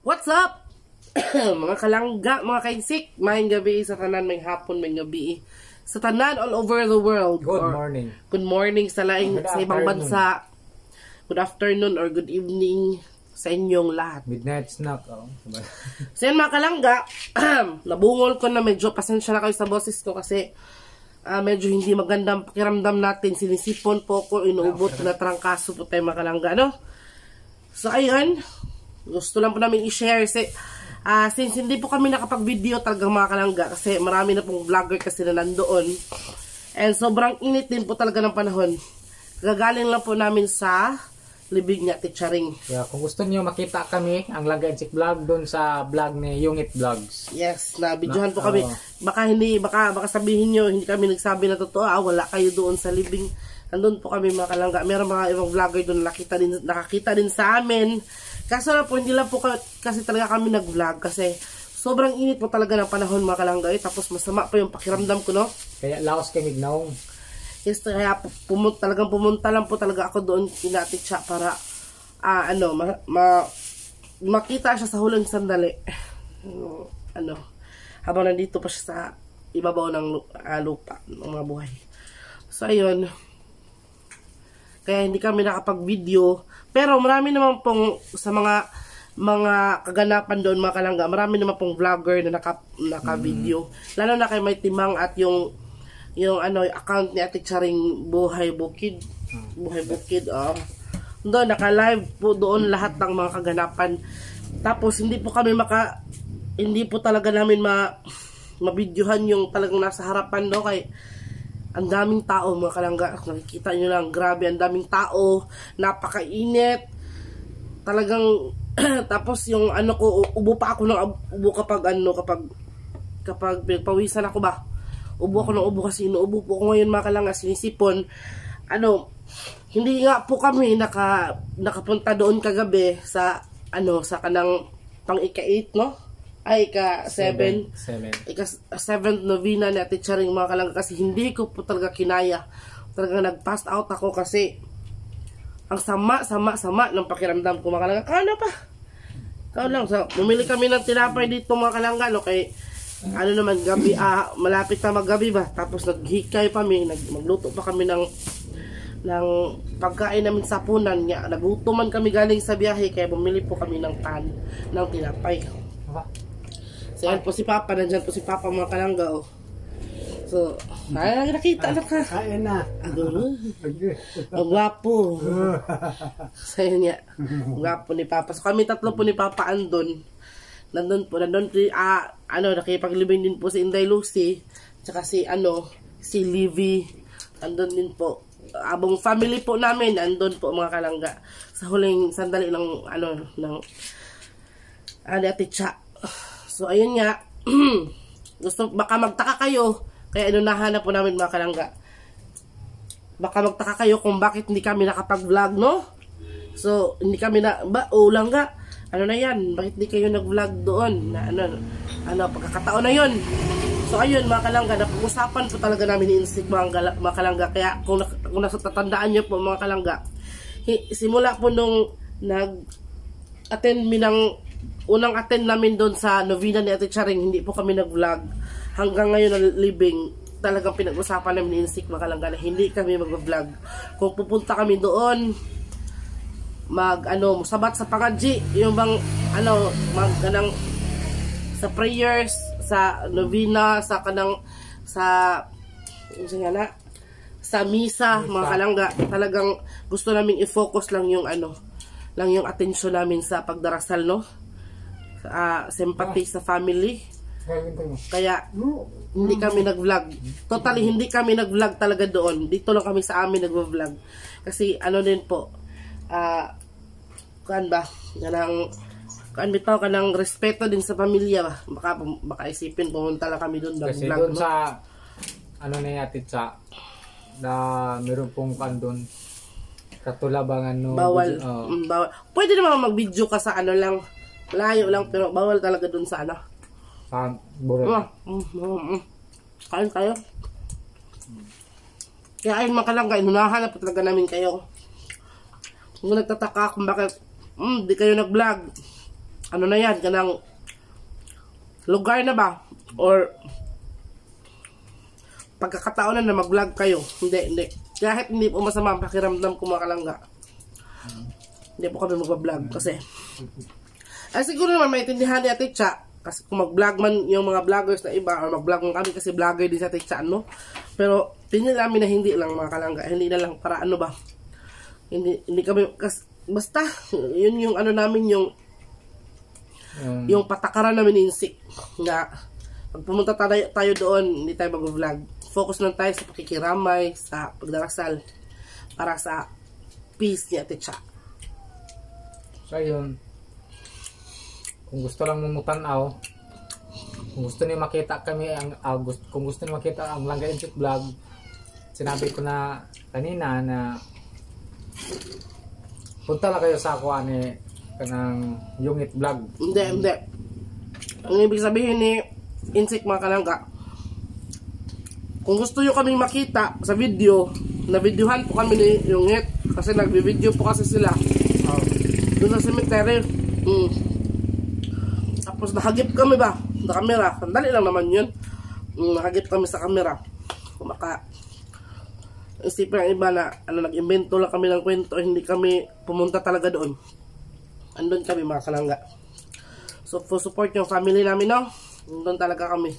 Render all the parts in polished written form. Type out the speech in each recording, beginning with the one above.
What's up? Mga kalangga, mga kaisik, may gabi sa tanan, may hapon, may gabi sa tanan all over the world. Good morning. Good morning sa laing sa ibang bansa. Good afternoon or good evening sa inyong lahat. Midnight snack. Oh. So yan mga kalangga, nabungol ko na, medyo pasensya na kayo sa boses ko kasi medyo hindi magandang pakiramdam natin. Sinisipon po ko, inuubot na trangkaso po tayo mga kalangga, no? So ayun, gusto lang po namin i-share since hindi po kami nakapag-video talagang mga kalangga kasi marami na pong vlogger kasi na nandoon. And sobrang init din po talaga ng panahon. Gagaling lang po namin sa libig niya, Teacharing. Yeah, kung gusto niyo makita kami, ang Langga and Chick Vlog doon sa vlog ni Yungit Vlogs. Yes, na-videohan po kami. Baka sabihin niyo hindi kami nagsabi na totoo, wala kayo doon sa libing. Nandun po kami mga kalangga. Meron mga ibang vlogger doon nakakita din sa amin. Kaso na po, hindi lang po kasi talaga kami nag-vlog kasi sobrang init po talaga ng panahon mga kalangga. Tapos masama po yung pakiramdam ko, no? Kaya laos kami naong. Yes, kaya pumunta lang po talaga ako doon kinatit siya para makita siya sa huling sandali. Habang nandito pa siya sa ibabaw ng lupa ng mga buhay. So ayun. Kaya hindi kami nakapag-video. Pero marami naman pong sa mga kaganapan doon mga kalangga, marami naman pong vlogger na naka-video. Lalo na kay May Timang at yung account ni Ate Charing Buhay Bukid. Buhay Bukid, doon, naka-live po doon lahat ng mga kaganapan. Tapos hindi po talaga namin ma-videohan yung talagang nasa harapan, no? Kay ang daming tao mga kalangga, nakikita nyo lang, grabe, ang daming tao, napakainit, talagang, tapos yung ko, ubo pa ako ng ubo kapag pinagpawisan ako ba, ubo ako ng ubo kasi inuubo po ako ngayon mga kalangga, sinisipon, hindi nga po kami nakapunta doon kagabi sa kanang pang ika-8, no? Ay, ika-7 ika-7th novena ni Ate Charing mga kalangga kasi hindi ko po talaga kinaya. Talagang nag-pass out ako kasi ang sama ng pakiramdam ko mga kalangga. Kau lang. So, bumili kami ng tinapay dito mga kalangga, no? Kay, naman, gabi, malapit na maggabi ba? Tapos naghikay kami, magluto pa kami ng pagkain namin sa punan. Nagutuman kami galing sa biyahe, kaya bumili po kami ng pan, ng tinapay. So, yan po si Papa. Nandyan po si Papa mga kalangga, oh. So, nakita na ka. Kaya na. Ang gwapo. So, yun nga. Ang gwapo ni Papa. So, kami tatlo po ni Papa andun. Nandun po, nakipaglibing din po si Inday Lucy. Tsaka si Livy. Andun din po. Abong family po namin, andun po mga kalangga. Sa huling sandali ng Ate Cha. So, ayun nga, baka magtaka kayo, kaya nahanap po namin mga kalangga. Baka magtaka kayo kung bakit hindi kami nakapag-vlog, no? So, hindi kami langga, yan, bakit hindi kayo nag-vlog doon? Pagkakataon na yun. So, ayun mga kalangga, napag-usapan po talaga namin ni Insik mga kalangga, kaya kung natatandaan nyo po mga kalangga, simula po nung nag-attend unang attend namin doon sa novena ni Ate Charing, hindi po kami nag-vlog. Hanggang ngayon na living, talagang pinag-usapan namin ni Insik mga kalangga na hindi kami mag-vlog. Kung pupunta kami doon, sabat sa pangadji, yung bang, sa prayers, sa novena, sa misa, mga kalangga, talagang gusto namin i-focus lang yung yung atensyon namin sa pagdarasal, no? Sympathy sa family. Kaya hindi kami nag-vlog. Totally hindi kami nag-vlog talaga doon. Dito lang kami sa amin nag-vlog. Kasi din po, bitaw ka ng respeto din sa pamilya ba? Baka isipin pumunta lang kami doon. Kasi doon sa na Ate Cha na meron pong doon katulabangan bawal. Bawal. Pwede naman mag-video ka sa lang, malayo lang, pero bawal talaga dun sa sa buret. Kain tayo. Kaya ayun mga kalangga, inunahan na po talaga namin kayo. Kung nagtataka kung bakit di kayo nag-vlog, ano na yan, kanang lugar na ba? Or pagkakataon na mag-vlog kayo. Hindi. Kahit hindi po masama ang pakiramdam ko mga kalangga. Hindi po kami mag-vlog kasi siguro naman maintindihan ni Ate Cha kasi kung mag-vlog man yung mga vloggers na iba or mag-vlog man kami kasi vlogger din sa Ate Cha, no? Pero pinili namin na hindi lang mga kalangga, hindi na lang para ano ba, hindi kami basta yun yung ano namin, yung patakaran namin insik na pag pumunta tayo doon, hindi tayo mag-vlog, focus lang tayo sa pakikiramay, sa pagdarasal para sa peace ni Ate Cha. So yun, kung gusto lang mong mutanaw, kung gusto niyo makita kami kung gusto niyo makita ang Langga Insik Vlog, sinabi ko na kanina na punta lang kayo sa ako ani kanang Yungit Vlog. Hindi. Ang ibig sabihin ni Insik mga kalangga, kung gusto nyo kaming makita sa video, na videohan po kami ni Yungit kasi nagbi-video po kasi sila doon sa cemetery. Tapos nakagip kami ba sa camera, sandali lang naman yun. Nakagip kami sa camera, isipin ang iba na nag-invento lang kami ng kwento, hindi kami pumunta talaga doon. Andun kami mga kalangga. So for support yung family namin, no? Doon talaga kami.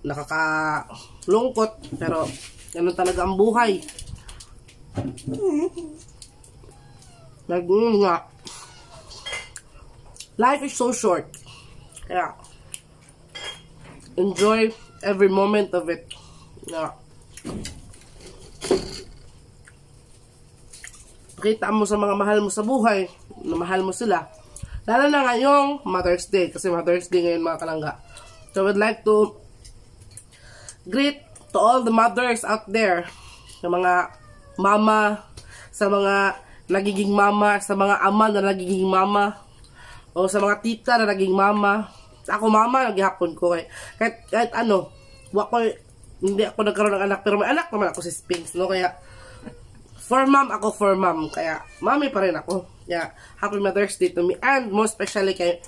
Nakakalungkot, pero ganun talaga ang buhay. Life is so short. Kaya enjoy every moment of it. Pakita mo sa mga mahal mo sa buhay na mahal mo sila. Lalo na ngayong Mother's Day, kasi Mother's Day ngayon mga kalangga. So I would like to greet to all the mothers out there, sa mga mama, sa mga nagiging mama, sa mga ama na nagiging mama, o sa mga tita na naging mama. Ako mama, naghihapon ko kahit ano, hindi ako nagkaroon ng anak, pero may anak naman ako si Sphinx, no? Kaya for mom, kaya mami pa rin ako. Yeah, happy Mother's Day to me, and most especially kay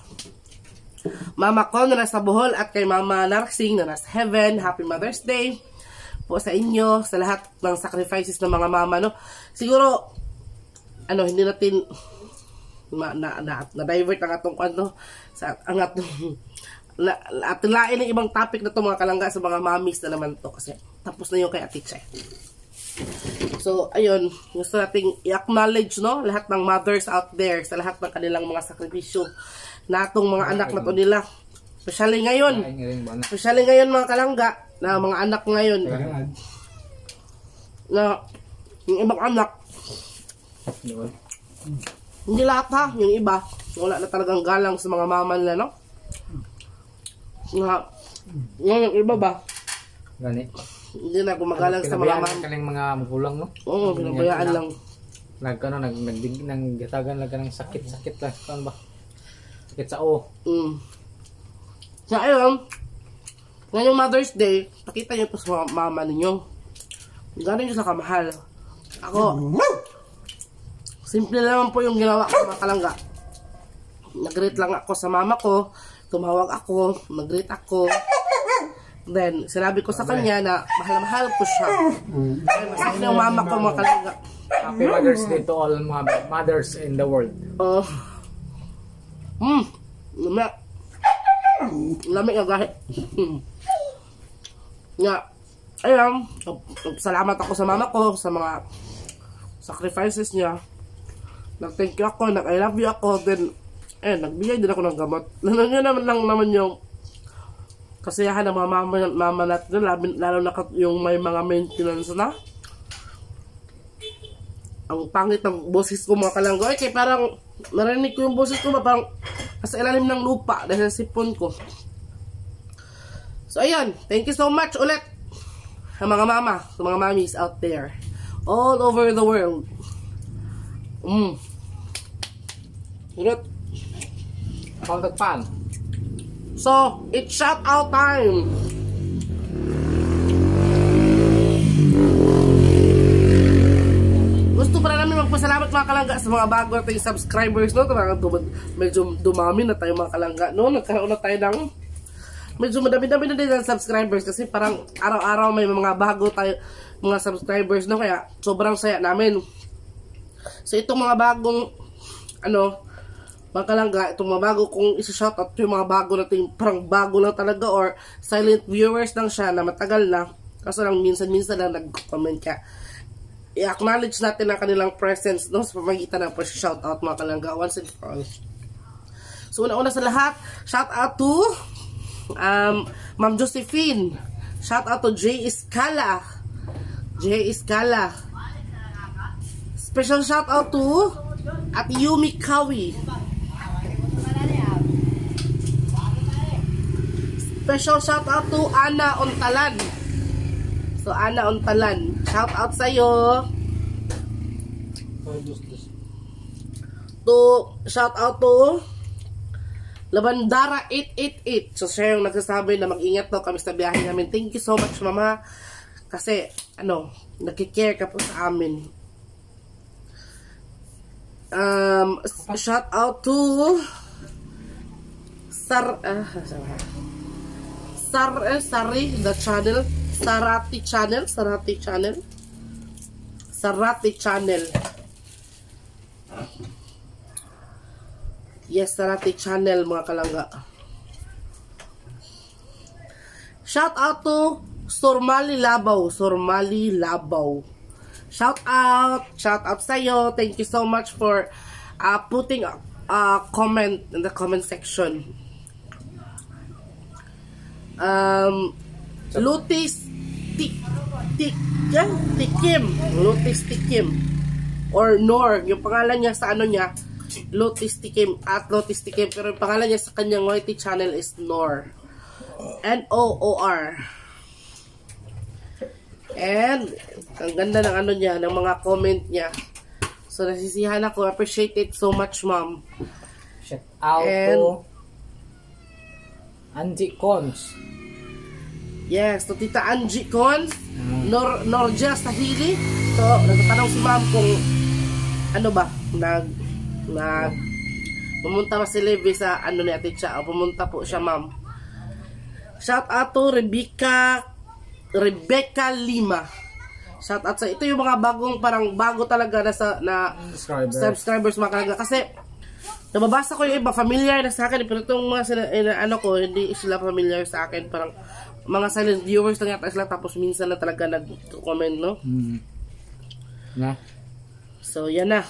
mama ko na nasa Bohol at kay mama Narsing na nasa heaven. Happy Mother's Day po sa inyo, sa lahat ng sacrifices ng mga mama, no? Siguro hindi natin na-divert ang atong ating lain ng ibang topic na to mga kalangga, sa mga mommies na naman to, kasi tapos na yung kay Ate Cha. So, ayun, gusto nating i-acknowledge, no, lahat ng mothers out there, sa lahat ng kanilang mga sakripisyo na atong mga anak na to nila. Especially ngayon mga kalangga, na mga anak ngayon, na yung ibang anak, hindi lahat ha, yung iba, wala na talagang galang sa mga mama nila, no? Yung iba ba? Gani. Hindi na gumagalang sa mga mama. Pinabayaan mga magulang, no? Oo, pinabayaan lang. Naggatagan lang ka ng sakit lang. Saan ba? Sakit sa o. So, ayun, ngayong Mother's Day, pakita nyo po sa mga mama ninyo. Gano'n nyo sa kamahal. Ako, simple naman po yung ginawa ko mga kalangga. Nag-greet lang ako sa mama ko, tumawag ako, nag-greet ako. Then, sinabi ko sa kanya na mahal ko siya. Then, masaya yung mama ko mga kalangga. Happy Mother's Day to all mothers in the world. Lamig nga gahit. Ayun, salamat ako sa mama ko, sa mga sacrifices niya. Nag-thank you ako, nag-I love you ako. Then, nagbigay din ako ng gamot. Yun naman yung kasiyahan ng mga mama natin, lalo na yung may mga maintenance na. Ang pangit ng boses ko mga kalangga. Okay, parang narinig ko yung boses ko, parang nasa ilalim ng lupa dahil sa sipon ko. So ayun, thank you so much ulit sa mga mama, sa mga mommies out there all over the world. Ulit. Contact pan. So, it's shout out time. Gusto pa namin pasalamat mga kalangga sa mga bago nating subscribers, no? Medyo dumami na tayo mga kalangga, no? Nagkaroon na tayo ng medyo madami-dami na din ang subscribers kasi parang araw-araw may mga bago tayo mga subscribers, no? Kaya sobrang saya namin. So itong mga bagong mga kalangga, itong mga bago kong isa-shoutout, yung mga bago natin, parang bago lang talaga or silent viewers lang siya na matagal na, kaso lang minsan-minsan lang nag-comment ka. I-acknowledge natin ang kanilang presence, no, sa pamagitan ng shoutout mga kalangga once and for all. So una-una sa lahat, shoutout to Ma'am Josephine, shoutout to J. Escala, special shoutout to at Yumi Kawi, special shoutout to Ana Ontalan. So, Ana Ontalan, shout out sa'yo. Shout out to Labandara 888. So, siya yung nagsasabi na mag-ingat daw kami sa biyahe namin. Thank you so much, mama. Kasi, nagkikare ka po sa amin. Shout out to Sarati channel. Yes, Sarati channel mga kalangga. Shout out to Sormali Labaw. Shout out sa'yo. Thank you so much for putting a comment in the comment section. Lutis Tikim or Nor, yung pangalan niya sa Lutis Tikim pero yung pangalan niya sa kanyang YT channel is Nor, Noor. And ang ganda ng niya, ng mga comment niya, so nasisihan ako. Appreciate it so much, ma'am. Shout out to Angie Cons. Yes, to Tita Angie Cons, Norja Sahili. So, nagtatanong si ma'am kung pumunta ba si Levi sa ni Ate Cha. Pumunta po siya, ma'am. Shout out to Rebecca Lima. Shout out sa ito yung mga parang bago talaga na subscribers mga kalangga. Kasi nababasa ko yung iba, familiar na sa akin, pero itong mga hindi sila familiar sa akin. Parang mga silent viewers lang yata sila, tapos minsan na talaga nag-comment, no? So, yan na.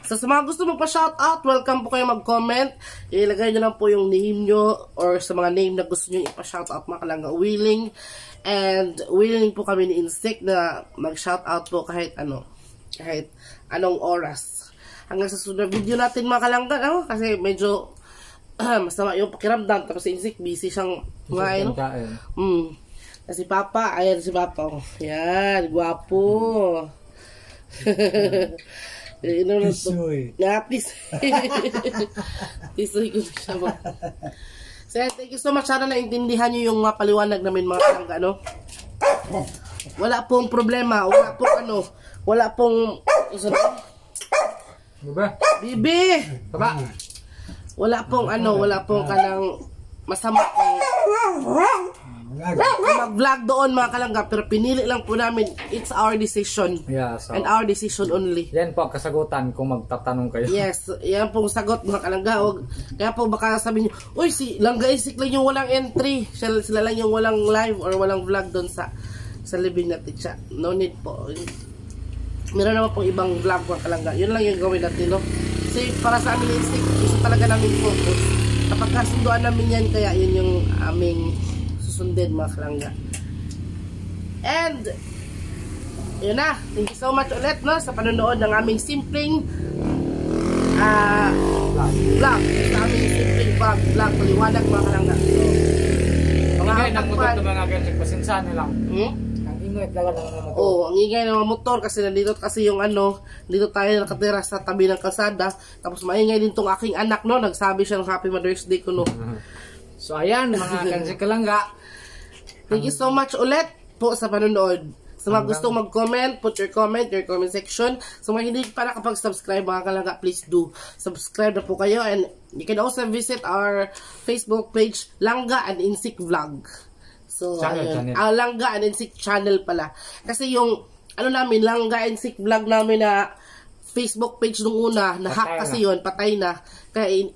So, sa mga gusto magpa-shoutout, welcome po kayo mag-comment. Ilagay nyo lang po yung name nyo or sa mga name na gusto nyo ipa-shoutout mga kalangga. Willing po kami ni Insect na mag-shoutout po kahit anong oras. Hanggang sa sunod video natin mga kalangga, kasi medyo masama yung pakiramdam, tapos si Insect busy siyang kasi Papa, ayan si Papa, yan, gwapo. Tisoy. Tisoy ko siya mo. So, thank you so much. Sana naintindihan nyo yung paliwanag namin mga kalangga, Wala pong problema, wala pong Bibi! Baba! Wala pong kanang masama kung mag-vlog doon mga kalangga, pero pinili lang po namin. It's our decision. And our decision only. Yan po ang kasagutan kung magtatanong kayo. Yes, yan pong sagot mga kalangga. Kaya po baka sabihin nyo, uy, si Langga Isik lang yung walang entry. Sila lang yung walang live or walang vlog doon sa libing natin siya. No need po. Meron naman pong ibang vlog mga kalangga. Yun lang yung gawin natin, Kasi para sa amin Isik, gusto talaga namin focus. Kapag kasunduan namin yan, kaya yun yung aming susundin mga kalangga. And yun na, thank you so much ulit sa panonood ng aming simpleng vlog. Sa aming simpleng vlog paliwanag mga kalangga. So, mga nagmutot ng mga ganyan, pasinsahan nilang. Ang ingay talaga ng mga motor. Ang ingay ng mga motor kasi nandito kasi yung dito tayo nakatira sa tabi ng kalsada. Tapos maingay din tong aking anak, nagsabi siya ng Happy Mother's Day ko, So ayan mga kansi kalangga. Thank you so much ulit po sa panonood. Sa mga gustong mag-comment, put your comment section. Sa mga hindi pa nakapag-subscribe mga kalangga, please do subscribe na po kayo. And you can also visit our Facebook page, Langga and Insik Vlog. So, ayun. Langga and Insik channel pala. Kasi yung, namin, Langga and Insik Vlog namin na Facebook page nung una, na-hack kasi yun, patay na. Kaya,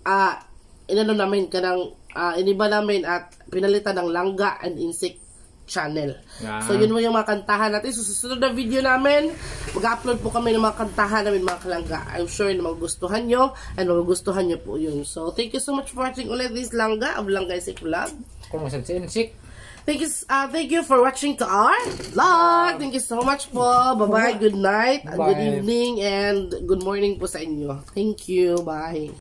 inano namin kanang iniba namin at pinalitan ng Langga and Insik channel. So yun mo yung mga kantahan natin. So susunod na video namin, mag-upload po kami ng mga kantahan namin mga kalangga. I'm sure na magugustuhan nyo and magugustuhan nyo po yun. So thank you so much for watching ulit this Langga of Langga Insik Vlog. Kumusta si Insik? Thank you for watching to our vlog. Thank you so much po. Bye-bye, good night, good evening, and good morning po sa inyo. Thank you, bye.